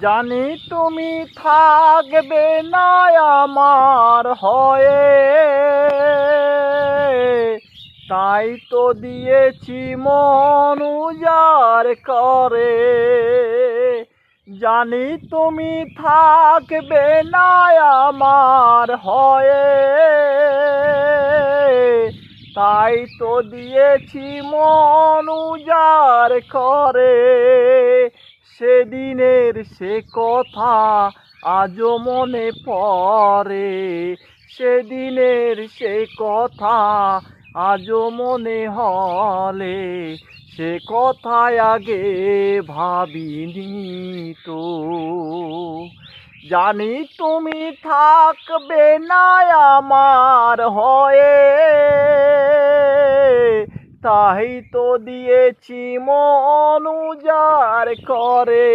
জানি তুমি থাকবে না আমার হয়ে, তাই তো দিয়েছি মন উজাড় করে। জানি তুমি থাকবে না আমার হয়ে, তাই তো দিয়েছি মন উজাড় করে। সেদিনের সে কথা আজও মনে পড়ে, সেদিনের সে কথা আজও মনে হলে, সে কথায় আগে ভাবিনি তো। জানি তুমি থাকবে না আমার হয়ে, তাই তো দিয়েছি মন উজাড় করে।